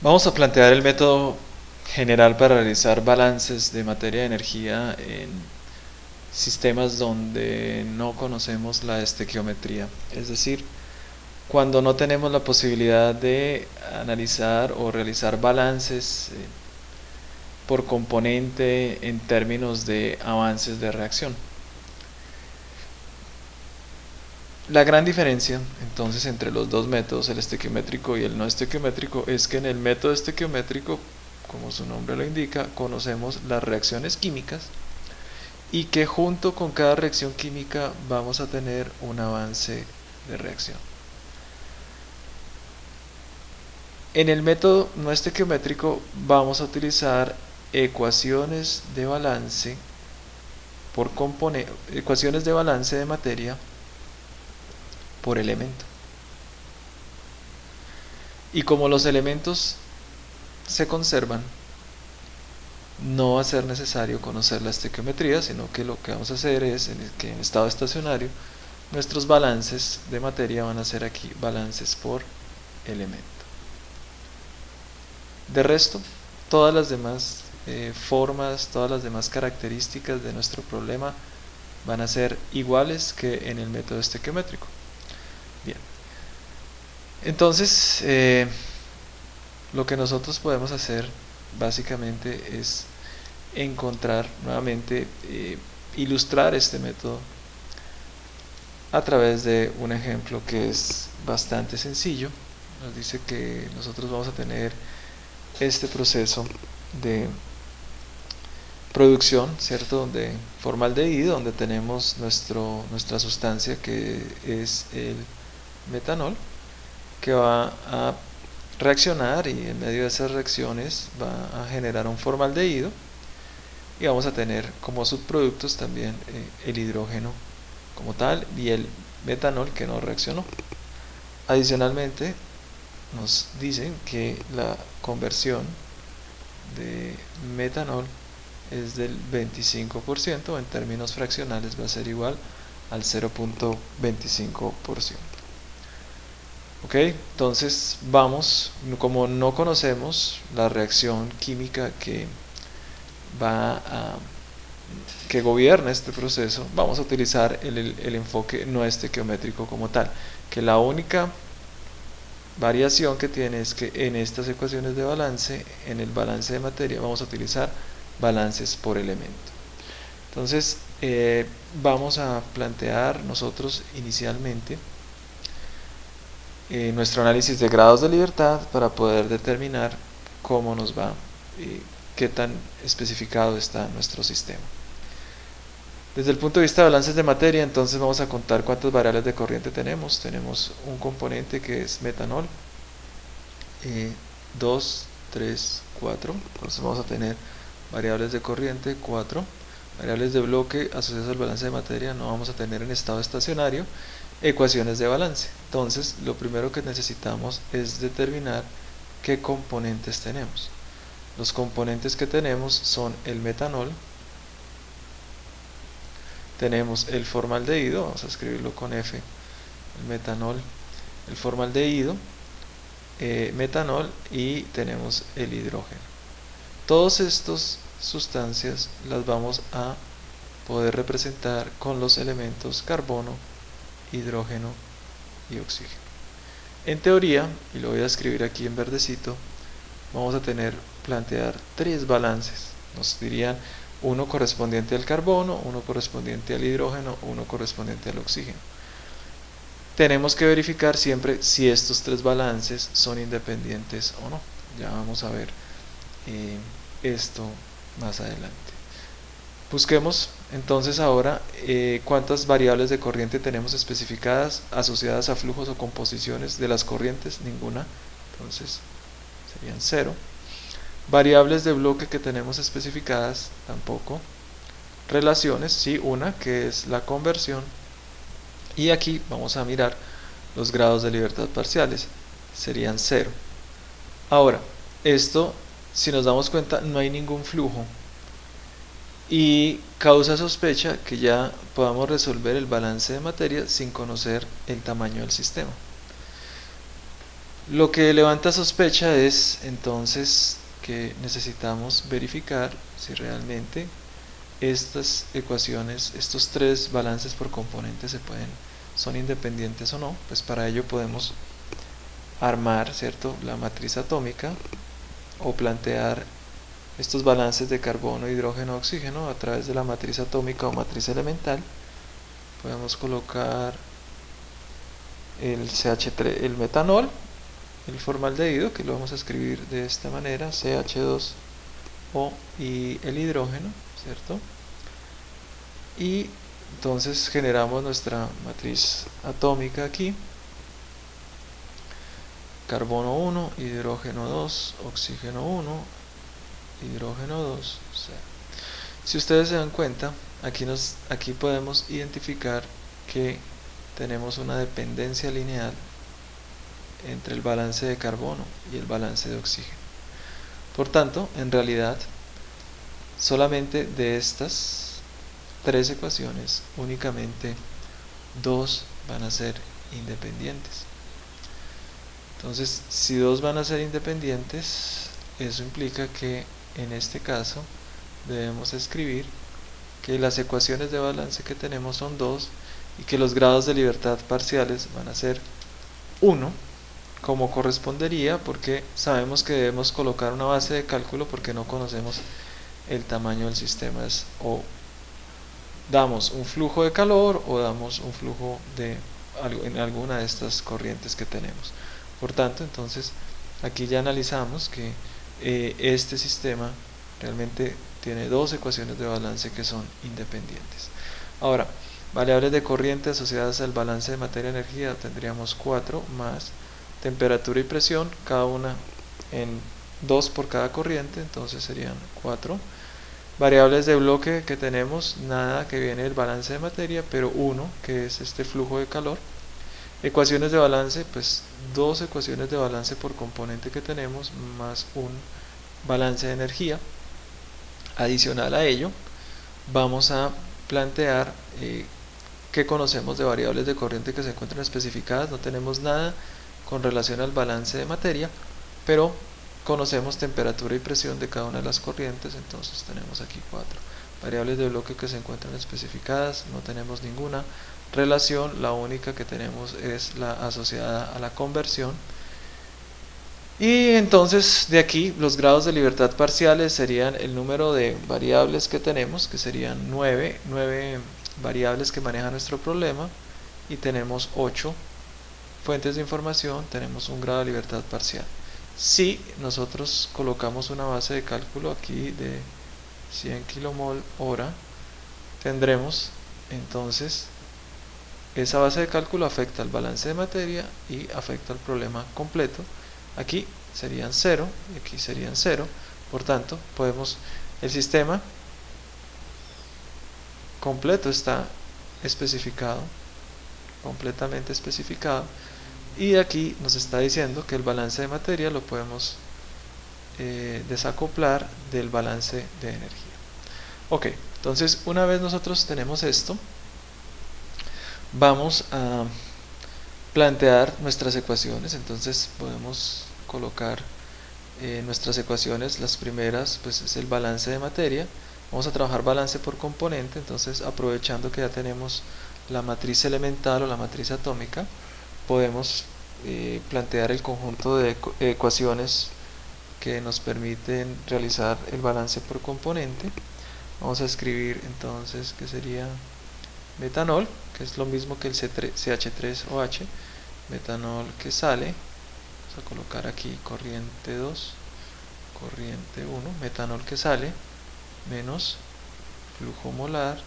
Vamos a plantear el método general para realizar balances de materia y energía en sistemas donde no conocemos la estequiometría, es decir, cuando no tenemos la posibilidad de analizar o realizar balances por componente en términos de avances de reacción. La gran diferencia entonces entre los dos métodos, el estequiométrico y el no estequiométrico, es que en el método estequiométrico, como su nombre lo indica, conocemos las reacciones químicas y que junto con cada reacción química vamos a tener un avance de reacción. En el método no estequiométrico vamos a utilizar ecuaciones de balance por ecuaciones de balance de materia por elemento. Y como los elementos se conservan, no va a ser necesario conocer la estequiometría, sino que lo que vamos a hacer es que en estado estacionario nuestros balances de materia van a ser aquí balances por elemento. De resto, todas las demás formas, todas las demás características de nuestro problema van a ser iguales que en el método estequiométrico. Bien, entonces lo que nosotros podemos hacer básicamente es encontrar nuevamente, ilustrar este método a través de un ejemplo que es bastante sencillo. Nos dice que nosotros vamos a tener este proceso de producción, ¿cierto? Donde formaldehído, donde tenemos nuestra sustancia que es el metanol, que va a reaccionar y en medio de esas reacciones va a generar un formaldehído y vamos a tener como subproductos también el hidrógeno como tal y el metanol que no reaccionó. Adicionalmente nos dicen que la conversión de metanol es del 25%, en términos fraccionales va a ser igual al 0.25%. Ok, entonces vamos, como no conocemos la reacción química que gobierna este proceso, vamos a utilizar el enfoque no estequiométrico como tal, que la única variación que tiene es que en estas ecuaciones de balance, en el balance de materia, vamos a utilizar balances por elemento. Entonces vamos a plantear nosotros inicialmente nuestro análisis de grados de libertad para poder determinar cómo nos va, qué tan especificado está nuestro sistema. Desde el punto de vista de balances de materia, entonces vamos a contar cuántas variables de corriente tenemos. Tenemos un componente que es metanol, 2, 3, 4. Entonces vamos a tener variables de corriente, 4. Variables de bloque asociadas al balance de materia no vamos a tener en estado estacionario. Ecuaciones de balance. Entonces lo primero que necesitamos es determinar qué componentes tenemos. Los componentes que tenemos son el metanol, tenemos el formaldehído, vamos a escribirlo con F, el metanol, el formaldehído, metanol y tenemos el hidrógeno. Todas estas sustancias las vamos a poder representar con los elementos carbono, hidrógeno y oxígeno. En teoría, y lo voy a escribir aquí en verdecito, vamos a plantear tres balances. Nos dirían uno correspondiente al carbono, uno correspondiente al hidrógeno, uno correspondiente al oxígeno. Tenemos que verificar siempre si estos tres balances son independientes o no. Ya vamos a ver esto más adelante. Busquemos entonces ahora cuántas variables de corriente tenemos especificadas asociadas a flujos o composiciones de las corrientes. Ninguna, entonces serían 0. Variables de bloque que tenemos especificadas, tampoco. Relaciones, sí, una que es la conversión. Y aquí vamos a mirar los grados de libertad parciales, serían 0. Ahora, esto, si nos damos cuenta, no hay ningún flujo y causa sospecha que ya podamos resolver el balance de materia sin conocer el tamaño del sistema. Lo que levanta sospecha es entonces que necesitamos verificar si realmente estas ecuaciones, estos tres balances por componentes son independientes o no. Pues para ello podemos armar, ¿cierto?, la matriz atómica o plantear estos balances de carbono, hidrógeno, oxígeno a través de la matriz atómica o matriz elemental. Podemos colocar el CH3, el metanol, el formaldehído, que lo vamos a escribir de esta manera, CH2O, y el hidrógeno, ¿cierto? Y entonces generamos nuestra matriz atómica aquí: carbono 1, hidrógeno 2, oxígeno 1, hidrógeno 2, cero. Si ustedes se dan cuenta, aquí podemos identificar que tenemos una dependencia lineal entre el balance de carbono y el balance de oxígeno. Por tanto, en realidad, solamente de estas tres ecuaciones, únicamente dos van a ser independientes. Entonces, si dos van a ser independientes, eso implica que en este caso debemos escribir que las ecuaciones de balance que tenemos son 2 y que los grados de libertad parciales van a ser 1, como correspondería, porque sabemos que debemos colocar una base de cálculo porque no conocemos el tamaño del sistema. O damos un flujo de calor o damos un flujo en alguna de estas corrientes que tenemos. Por tanto, entonces aquí ya analizamos que este sistema realmente tiene dos ecuaciones de balance que son independientes. Ahora, variables de corriente asociadas al balance de materia-energía tendríamos 4 más temperatura y presión, cada una en 2 por cada corriente, entonces serían 4. Variables de bloque que tenemos, nada, que viene del balance de materia, pero 1, que es este flujo de calor. Ecuaciones de balance, pues dos ecuaciones de balance por componente que tenemos, más un balance de energía. Adicional a ello, vamos a plantear qué conocemos de variables de corriente que se encuentran especificadas. No tenemos nada con relación al balance de materia, pero conocemos temperatura y presión de cada una de las corrientes, entonces tenemos aquí 4. Variables de bloque que se encuentran especificadas, no tenemos ninguna relación, la única que tenemos es la asociada a la conversión. Y entonces de aquí los grados de libertad parciales serían el número de variables que tenemos, que serían 9 variables que maneja nuestro problema, y tenemos 8 fuentes de información, tenemos un grado de libertad parcial. Si nosotros colocamos una base de cálculo aquí de 100 kmol hora, tendremos entonces esa base de cálculo afecta al balance de materia y afecta al problema completo. Aquí serían 0 y aquí serían 0. Por tanto, el sistema completo está especificado, completamente especificado, y aquí nos está diciendo que el balance de materia lo podemos desacoplar del balance de energía. Ok, entonces una vez nosotros tenemos esto, vamos a plantear nuestras ecuaciones. Entonces podemos colocar nuestras ecuaciones. Las primeras pues es el balance de materia. Vamos a trabajar balance por componente, entonces aprovechando que ya tenemos la matriz elemental o la matriz atómica, podemos plantear el conjunto de ecuaciones que nos permiten realizar el balance por componente. Vamos a escribir entonces que sería metanol, que es lo mismo que el CH3OH, metanol que sale, vamos a colocar aquí corriente 2, corriente 1, metanol que sale, menos flujo molar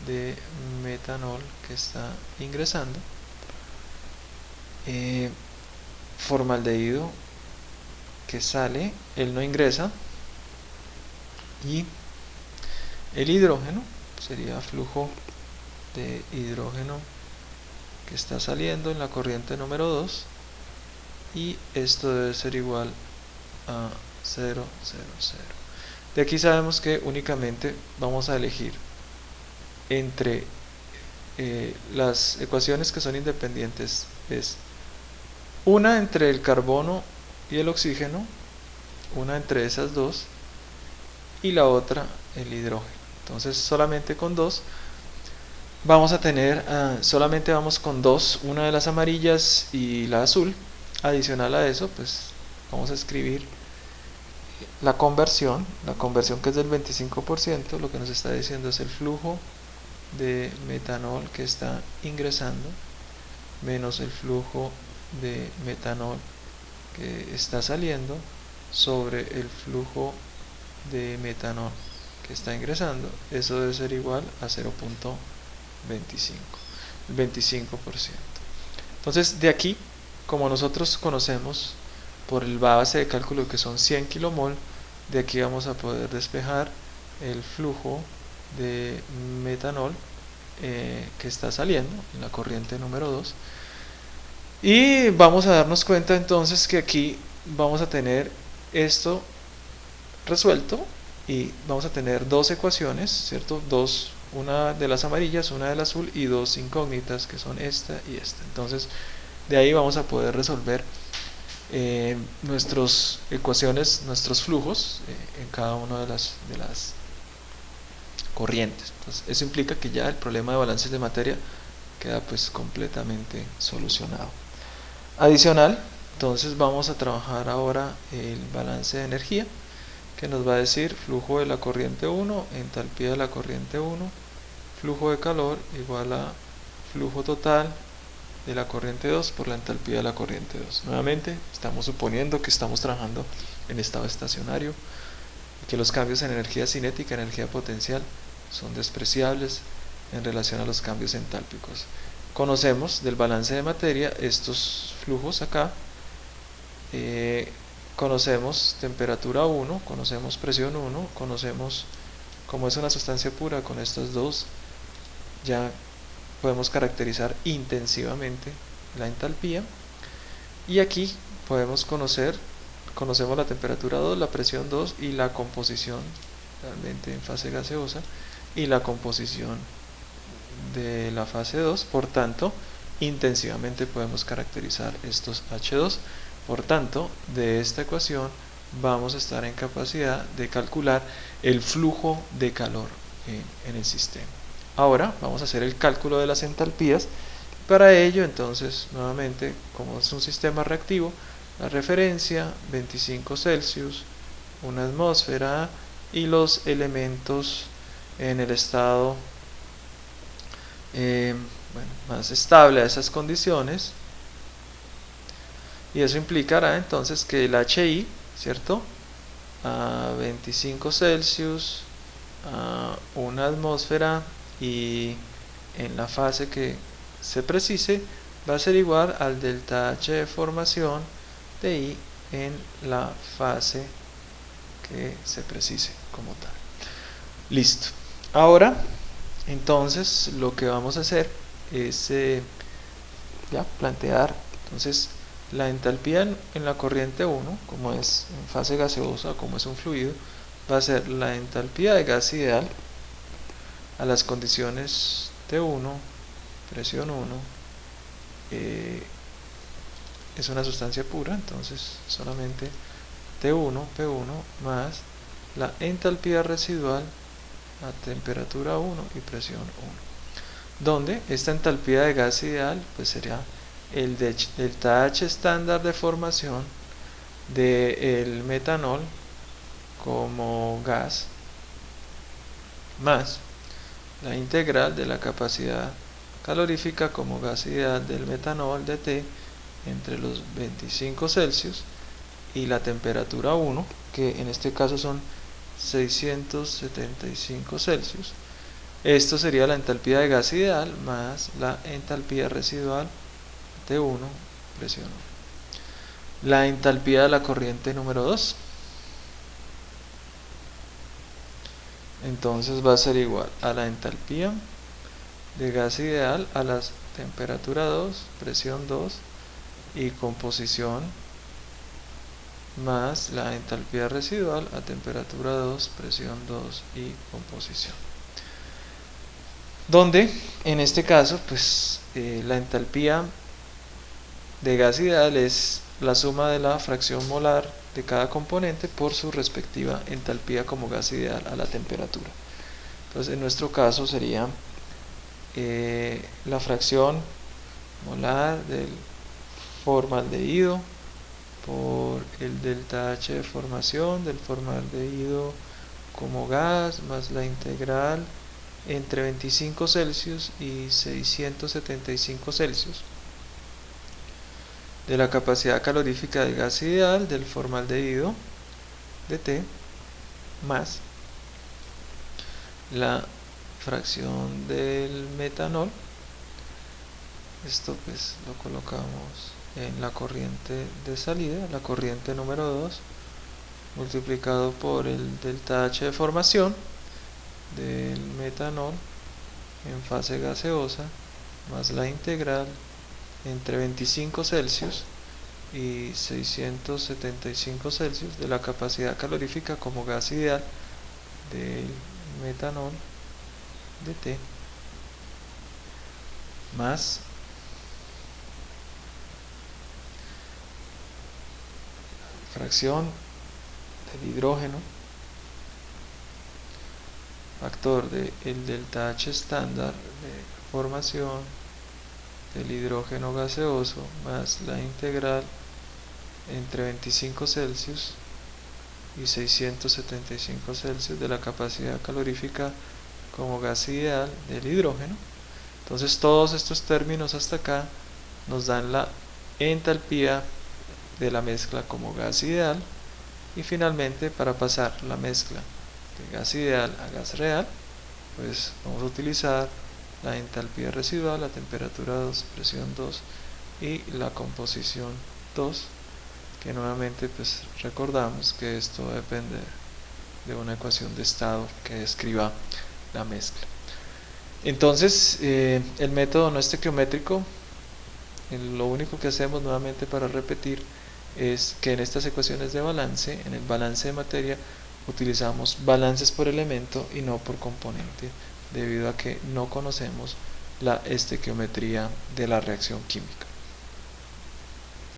de metanol que está ingresando, formaldehído que sale, él no ingresa, y el hidrógeno sería flujo de hidrógeno que está saliendo en la corriente número 2, y esto debe ser igual a 0, 0, 0. De aquí sabemos que únicamente vamos a elegir entre las ecuaciones que son independientes, es una entre el carbono y el oxígeno, una entre esas dos, y la otra el hidrógeno. Entonces solamente con dos vamos a tener, solamente vamos con dos, una de las amarillas y la azul. Adicional a eso, pues vamos a escribir la conversión que es del 25%, lo que nos está diciendo es el flujo de metanol que está ingresando menos el flujo de metanol que está saliendo sobre el flujo de metanol que está ingresando. Eso debe ser igual a 0.25, el 25%. Entonces de aquí, como nosotros conocemos por el base de cálculo que son 100 kilomol, de aquí vamos a poder despejar el flujo de metanol que está saliendo en la corriente número 2. Y vamos a darnos cuenta entonces que aquí vamos a tener esto resuelto y vamos a tener dos ecuaciones, ¿cierto? Dos, una de las amarillas, una del azul y dos incógnitas que son esta y esta. Entonces de ahí vamos a poder resolver nuestras ecuaciones, nuestros flujos en cada una de las corrientes. Entonces eso implica que ya el problema de balances de materia queda pues completamente solucionado. Adicional, entonces vamos a trabajar ahora el balance de energía, que nos va a decir flujo de la corriente 1, entalpía de la corriente 1, flujo de calor igual a flujo total de la corriente 2 por la entalpía de la corriente 2. Nuevamente, estamos suponiendo que estamos trabajando en estado estacionario y que los cambios en energía cinética y energía potencial son despreciables en relación a los cambios entálpicos. Conocemos del balance de materia estos flujos acá, conocemos temperatura 1, conocemos presión 1, conocemos como es una sustancia pura con estas dos, ya podemos caracterizar intensivamente la entalpía, y aquí podemos conocemos la temperatura 2, la presión 2 y la composición realmente en fase gaseosa y la composición de la fase 2, por tanto intensivamente podemos caracterizar estos H2. Por tanto, de esta ecuación vamos a estar en capacidad de calcular el flujo de calor en el sistema. Ahora vamos a hacer el cálculo de las entalpías. Para ello, entonces, nuevamente, como es un sistema reactivo, la referencia 25 Celsius, una atmósfera y los elementos en el estado más estable a esas condiciones, y eso implicará entonces que el HI, ¿cierto?, a 25 Celsius, a una atmósfera y en la fase que se precise va a ser igual al delta H de formación de I en la fase que se precise como tal. Listo. Ahora entonces lo que vamos a hacer es ya plantear entonces la entalpía en la corriente 1, como es en fase gaseosa, como es un fluido, va a ser la entalpía de gas ideal a las condiciones T1, presión 1, es una sustancia pura, entonces solamente T1, P1 más la entalpía residual a temperatura 1 y presión 1, donde esta entalpía de gas ideal pues sería el delta H estándar de formación del metanol como gas más la integral de la capacidad calorífica como gas ideal del metanol de T entre los 25 Celsius y la temperatura 1, que en este caso son 675 Celsius. Esto sería la entalpía de gas ideal más la entalpía residual T1, presión 1. La entalpía de la corriente número 2, entonces va a ser igual a la entalpía de gas ideal a la temperatura 2, presión 2 y composición más la entalpía residual a temperatura 2, presión 2 y composición, donde en este caso pues la entalpía de gas ideal es la suma de la fracción molar de cada componente por su respectiva entalpía como gas ideal a la temperatura. Entonces en nuestro caso sería la fracción molar del formaldehído por el delta H de formación del formaldehído como gas más la integral entre 25 Celsius y 675 Celsius de la capacidad calorífica del gas ideal del formaldehído de T más la fracción del metanol. Esto pues lo colocamos en la corriente de salida, la corriente número 2, multiplicado por el delta H de formación del metanol en fase gaseosa más la integral entre 25 Celsius y 675 Celsius de la capacidad calorífica como gas ideal del metanol de T más fracción del hidrógeno, factor del delta H estándar de formación del hidrógeno gaseoso más la integral entre 25 Celsius y 675 Celsius de la capacidad calorífica como gas ideal del hidrógeno. Entonces todos estos términos hasta acá nos dan la entalpía de la mezcla como gas ideal, y finalmente para pasar la mezcla de gas ideal a gas real pues vamos a utilizar la entalpía residual, la temperatura 2, presión 2 y la composición 2, que nuevamente pues recordamos que esto depende de una ecuación de estado que describa la mezcla. Entonces el método no estequiométrico, lo único que hacemos nuevamente para repetir es que en estas ecuaciones de balance, en el balance de materia, utilizamos balances por elemento y no por componente, debido a que no conocemos la estequiometría de la reacción química.